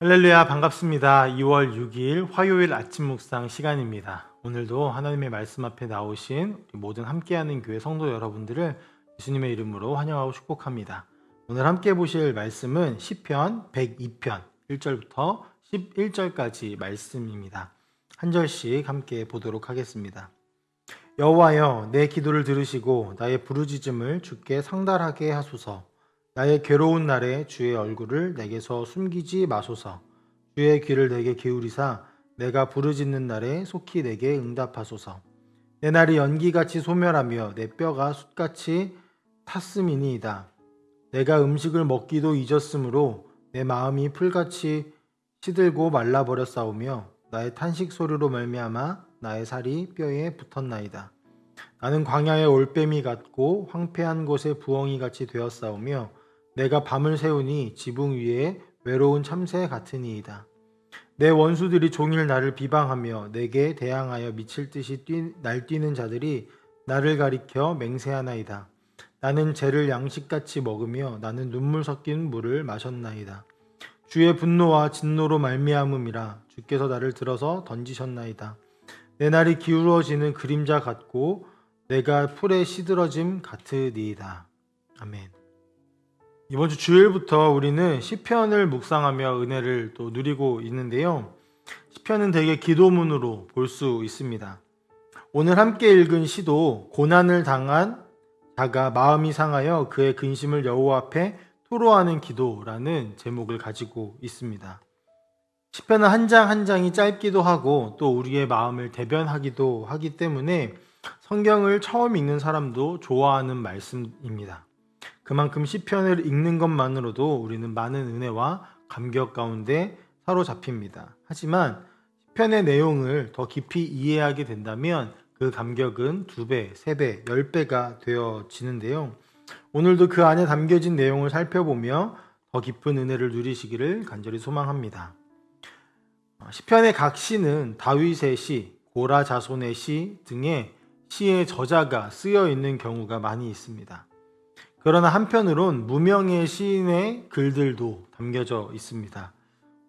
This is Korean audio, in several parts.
할렐루야, 반갑습니다. 2월 6일 화요일 아침 묵상 시간입니다. 오늘도 하나님의 말씀 앞에 나오신 우리 모든 함께하는 교회 성도 여러분들을 예수님의 이름으로 환영하고 축복합니다. 오늘 함께 보실 말씀은 시편 102편 1절부터 11절까지 말씀입니다. 한 절씩 함께 보도록 하겠습니다. 여호와여, 내 기도를 들으시고 나의 부르짖음을 주께 상달하게 하소서. 나의 괴로운 날에 주의 얼굴을 내게서 숨기지 마소서. 주의 귀를 내게 기울이사 내가 부르짖는 날에 속히 내게 응답하소서. 내 날이 연기같이 소멸하며 내 뼈가 숯같이 탔음이니이다. 내가 음식을 먹기도 잊었으므로 내 마음이 풀같이 시들고 말라버렸사오며 나의 탄식 소리로 말미암아 나의 살이 뼈에 붙었나이다. 나는 광야의 올빼미 같고 황폐한 곳의 부엉이 같이 되었사오며 내가 밤을 새우니 지붕 위에 외로운 참새 같으니이다. 내 원수들이 종일 나를 비방하며 내게 대항하여 미칠 듯이 날뛰는 자들이 나를 가리켜 맹세하나이다. 나는 죄를 양식같이 먹으며 나는 눈물 섞인 물을 마셨나이다. 주의 분노와 진노로 말미암음이라 주께서 나를 들어서 던지셨나이다. 내 날이 기울어지는 그림자 같고 내가 풀에 시들어짐 같으니이다. 아멘. 이번 주 주일부터 우리는 시편을 묵상하며 은혜를 또 누리고 있는데요. 시편은 대개 기도문으로 볼 수 있습니다. 오늘 함께 읽은 시도 고난을 당한 자가 마음이 상하여 그의 근심을 여호와 앞에 토로하는 기도라는 제목을 가지고 있습니다. 시편은 한 장 한 장이 짧기도 하고 또 우리의 마음을 대변하기도 하기 때문에 성경을 처음 읽는 사람도 좋아하는 말씀입니다. 그만큼 시편을 읽는 것만으로도 우리는 많은 은혜와 감격 가운데 사로잡힙니다. 하지만 시편의 내용을 더 깊이 이해하게 된다면 그 감격은 2배, 3배, 10배가 되어지는데요. 오늘도 그 안에 담겨진 내용을 살펴보며 더 깊은 은혜를 누리시기를 간절히 소망합니다. 시편의 각 시는 다윗의 시, 고라 자손의 시 등의 시의 저자가 쓰여 있는 경우가 많이 있습니다. 그러나 한편으론 무명의 시인의 글들도 담겨져 있습니다.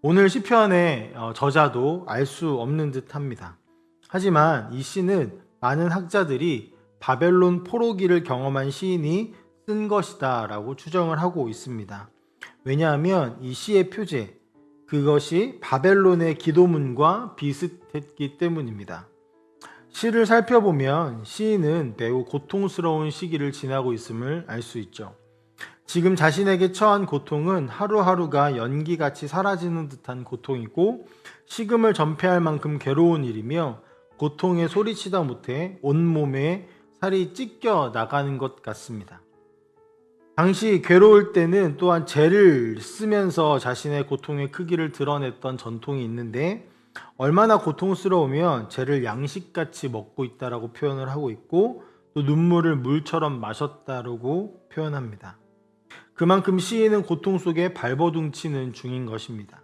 오늘 시편의 저자도 알 수 없는 듯합니다. 하지만 이 시는 많은 학자들이 바벨론 포로기를 경험한 시인이 쓴 것이다 라고 추정을 하고 있습니다. 왜냐하면 이 시의 표제, 그것이 바벨론의 기도문과 비슷했기 때문입니다. 시를 살펴보면 시인은 매우 고통스러운 시기를 지나고 있음을 알 수 있죠. 지금 자신에게 처한 고통은 하루하루가 연기같이 사라지는 듯한 고통이고 식음을 전폐할 만큼 괴로운 일이며 고통에 소리치다 못해 온몸에 살이 찢겨 나가는 것 같습니다. 당시 괴로울 때는 또한 죄를 쓰면서 자신의 고통의 크기를 드러냈던 전통이 있는데 얼마나 고통스러우면 죄를 양식같이 먹고 있다라고 표현을 하고 있고 또 눈물을 물처럼 마셨다라고 표현합니다. 그만큼 시인은 고통 속에 발버둥치는 중인 것입니다.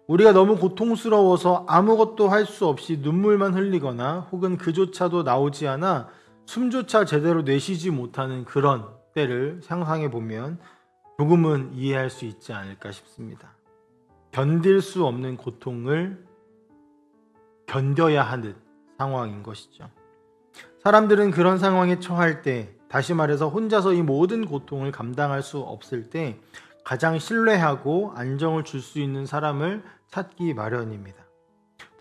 우리가 너무 고통스러워서 아무것도 할 수 없이 눈물만 흘리거나 혹은 그조차도 나오지 않아 숨조차 제대로 내쉬지 못하는 그런 때를 상상해 보면 조금은 이해할 수 있지 않을까 싶습니다. 견딜 수 없는 고통을 견뎌야 하는 상황인 것이죠. 사람들은 그런 상황에 처할 때, 다시 말해서 혼자서 이 모든 고통을 감당할 수 없을 때 가장 신뢰하고 안정을 줄 수 있는 사람을 찾기 마련입니다.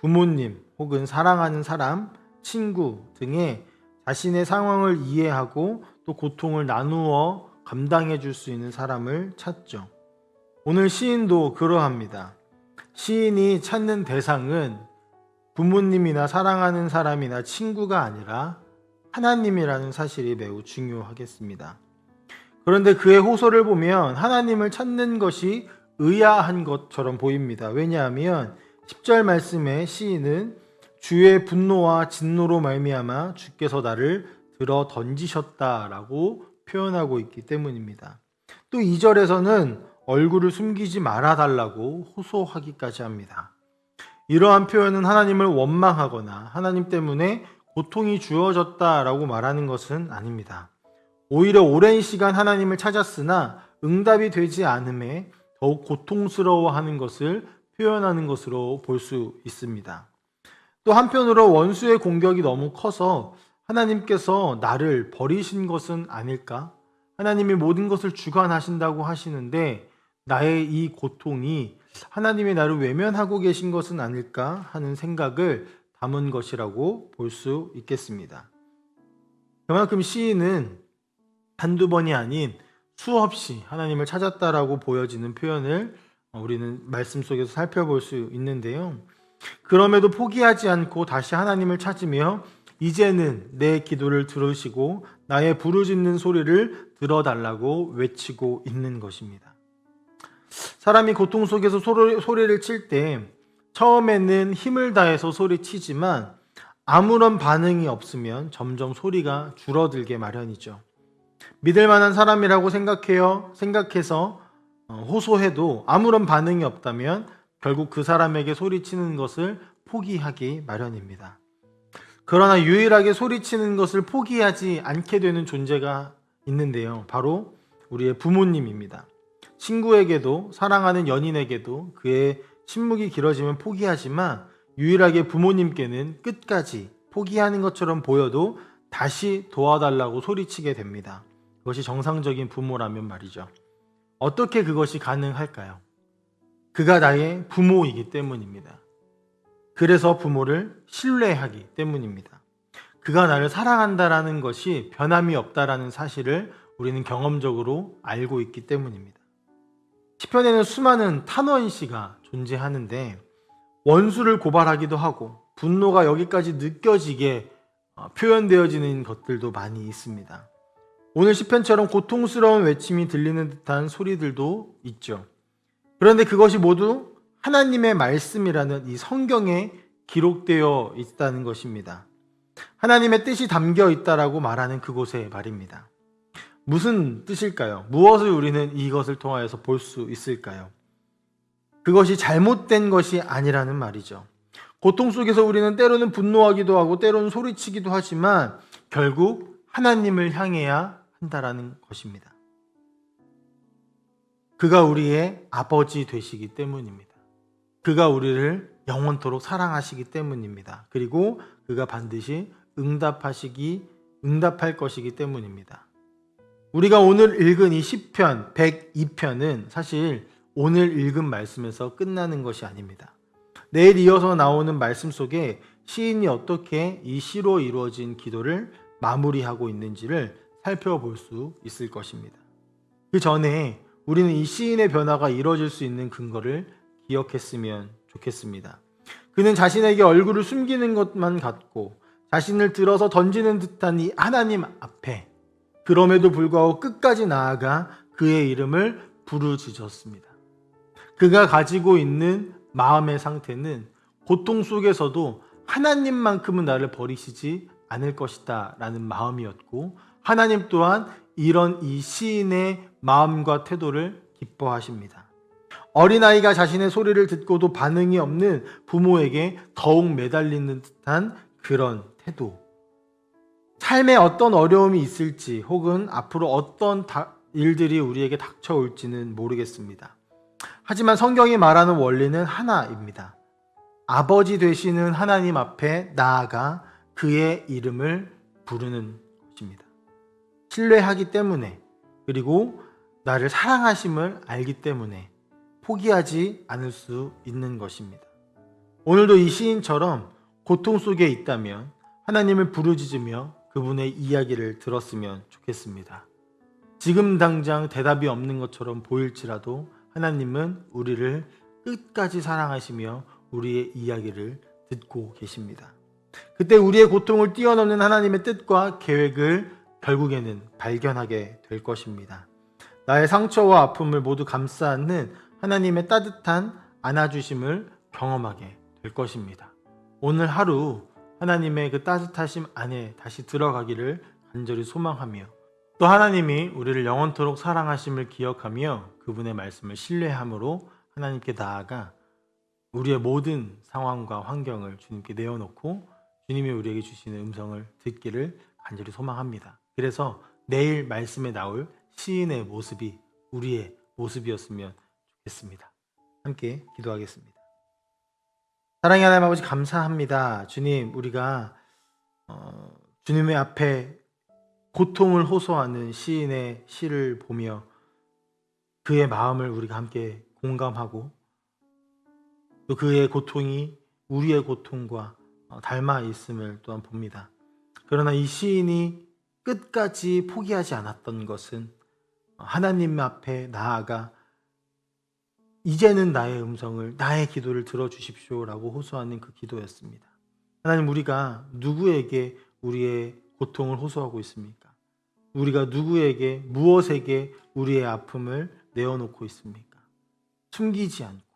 부모님 혹은 사랑하는 사람, 친구 등의 자신의 상황을 이해하고 또 고통을 나누어 감당해 줄 수 있는 사람을 찾죠. 오늘 시인도 그러합니다. 시인이 찾는 대상은 부모님이나 사랑하는 사람이나 친구가 아니라 하나님이라는 사실이 매우 중요하겠습니다. 그런데 그의 호소를 보면 하나님을 찾는 것이 의아한 것처럼 보입니다. 왜냐하면 10절 말씀에 시인은 주의 분노와 진노로 말미암아 주께서 나를 들어 던지셨다라고 표현하고 있기 때문입니다. 또 2절에서는 얼굴을 숨기지 말아달라고 호소하기까지 합니다. 이러한 표현은 하나님을 원망하거나 하나님 때문에 고통이 주어졌다라고 말하는 것은 아닙니다. 오히려 오랜 시간 하나님을 찾았으나 응답이 되지 않음에 더욱 고통스러워하는 것을 표현하는 것으로 볼 수 있습니다. 또 한편으로 원수의 공격이 너무 커서 하나님께서 나를 버리신 것은 아닐까? 하나님이 모든 것을 주관하신다고 하시는데 나의 이 고통이 하나님이 나를 외면하고 계신 것은 아닐까 하는 생각을 담은 것이라고 볼 수 있겠습니다. 그만큼 시인은 한두 번이 아닌 수없이 하나님을 찾았다라고 보여지는 표현을 우리는 말씀 속에서 살펴볼 수 있는데요. 그럼에도 포기하지 않고 다시 하나님을 찾으며 이제는 내 기도를 들으시고 나의 부르짖는 소리를 들어달라고 외치고 있는 것입니다. 사람이 고통 속에서 소리를 칠 때 처음에는 힘을 다해서 소리치지만 아무런 반응이 없으면 점점 소리가 줄어들게 마련이죠. 믿을 만한 사람이라고 생각해서 호소해도 아무런 반응이 없다면 결국 그 사람에게 소리치는 것을 포기하기 마련입니다. 그러나 유일하게 소리치는 것을 포기하지 않게 되는 존재가 있는데요. 바로 우리의 부모님입니다. 친구에게도 사랑하는 연인에게도 그의 침묵이 길어지면 포기하지만 유일하게 부모님께는 끝까지 포기하는 것처럼 보여도 다시 도와달라고 소리치게 됩니다. 그것이 정상적인 부모라면 말이죠. 어떻게 그것이 가능할까요? 그가 나의 부모이기 때문입니다. 그래서 부모를 신뢰하기 때문입니다. 그가 나를 사랑한다라는 것이 변함이 없다라는 사실을 우리는 경험적으로 알고 있기 때문입니다. 시편에는 수많은 탄원시가 존재하는데 원수를 고발하기도 하고 분노가 여기까지 느껴지게 표현되어지는 것들도 많이 있습니다. 오늘 시편처럼 고통스러운 외침이 들리는 듯한 소리들도 있죠. 그런데 그것이 모두 하나님의 말씀이라는 이 성경에 기록되어 있다는 것입니다. 하나님의 뜻이 담겨 있다라고 말하는 그곳에 말입니다. 무슨 뜻일까요? 무엇을 우리는 이것을 통하여서 볼 수 있을까요? 그것이 잘못된 것이 아니라는 말이죠. 고통 속에서 우리는 때로는 분노하기도 하고 때로는 소리치기도 하지만 결국 하나님을 향해야 한다라는 것입니다. 그가 우리의 아버지 되시기 때문입니다. 그가 우리를 영원토록 사랑하시기 때문입니다. 그리고 그가 반드시 응답할 것이기 때문입니다. 우리가 오늘 읽은 이 시편 102편은 사실 오늘 읽은 말씀에서 끝나는 것이 아닙니다. 내일 이어서 나오는 말씀 속에 시인이 어떻게 이 시로 이루어진 기도를 마무리하고 있는지를 살펴볼 수 있을 것입니다. 그 전에 우리는 이 시인의 변화가 이루어질 수 있는 근거를 기억했으면 좋겠습니다. 그는 자신에게 얼굴을 숨기는 것만 같고 자신을 들어서 던지는 듯한 이 하나님 앞에 그럼에도 불구하고 끝까지 나아가 그의 이름을 부르짖었습니다. 그가 가지고 있는 마음의 상태는 고통 속에서도 하나님만큼은 나를 버리시지 않을 것이다 라는 마음이었고 하나님 또한 이런 이 시인의 마음과 태도를 기뻐하십니다. 어린아이가 자신의 소리를 듣고도 반응이 없는 부모에게 더욱 매달리는 듯한 그런 태도. 삶에 어떤 어려움이 있을지 혹은 앞으로 어떤 일들이 우리에게 닥쳐올지는 모르겠습니다. 하지만 성경이 말하는 원리는 하나입니다. 아버지 되시는 하나님 앞에 나아가 그의 이름을 부르는 것입니다. 신뢰하기 때문에 그리고 나를 사랑하심을 알기 때문에 포기하지 않을 수 있는 것입니다. 오늘도 이 시인처럼 고통 속에 있다면 하나님을 부르짖으며 그분의 이야기를 들었으면 좋겠습니다. 지금 당장 대답이 없는 것처럼 보일지라도 하나님은 우리를 끝까지 사랑하시며 우리의 이야기를 듣고 계십니다. 그때 우리의 고통을 뛰어넘는 하나님의 뜻과 계획을 결국에는 발견하게 될 것입니다. 나의 상처와 아픔을 모두 감싸 안는 하나님의 따뜻한 안아주심을 경험하게 될 것입니다. 오늘 하루 하나님의 그 따뜻하심 안에 다시 들어가기를 간절히 소망하며 또 하나님이 우리를 영원토록 사랑하심을 기억하며 그분의 말씀을 신뢰함으로 하나님께 나아가 우리의 모든 상황과 환경을 주님께 내어놓고 주님이 우리에게 주시는 음성을 듣기를 간절히 소망합니다. 그래서 내일 말씀에 나올 시인의 모습이 우리의 모습이었으면 좋겠습니다. 됐습니다. 함께 기도하겠습니다. 사랑의 하나님 아버지 감사합니다. 주님, 우리가 주님의 앞에 고통을 호소하는 시인의 시를 보며 그의 마음을 우리가 함께 공감하고 또 그의 고통이 우리의 고통과 닮아 있음을 또한 봅니다. 그러나 이 시인이 끝까지 포기하지 않았던 것은 하나님 앞에 나아가 이제는 나의 음성을, 나의 기도를 들어주십시오라고 호소하는 그 기도였습니다. 하나님, 우리가 누구에게 우리의 고통을 호소하고 있습니까? 우리가 누구에게, 무엇에게 우리의 아픔을 내어놓고 있습니까? 숨기지 않고,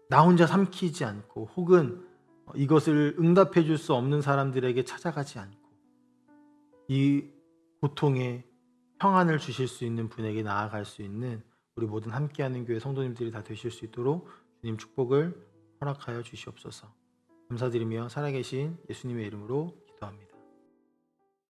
나 혼자 삼키지 않고, 혹은 이것을 응답해 줄 수 없는 사람들에게 찾아가지 않고, 이 고통에 평안을 주실 수 있는 분에게 나아갈 수 있는 우리 모든 함께하는 교회 성도님들이 다 되실 수 있도록 주님 축복을 허락하여 주시옵소서. 감사드리며 살아계신 예수님의 이름으로 기도합니다.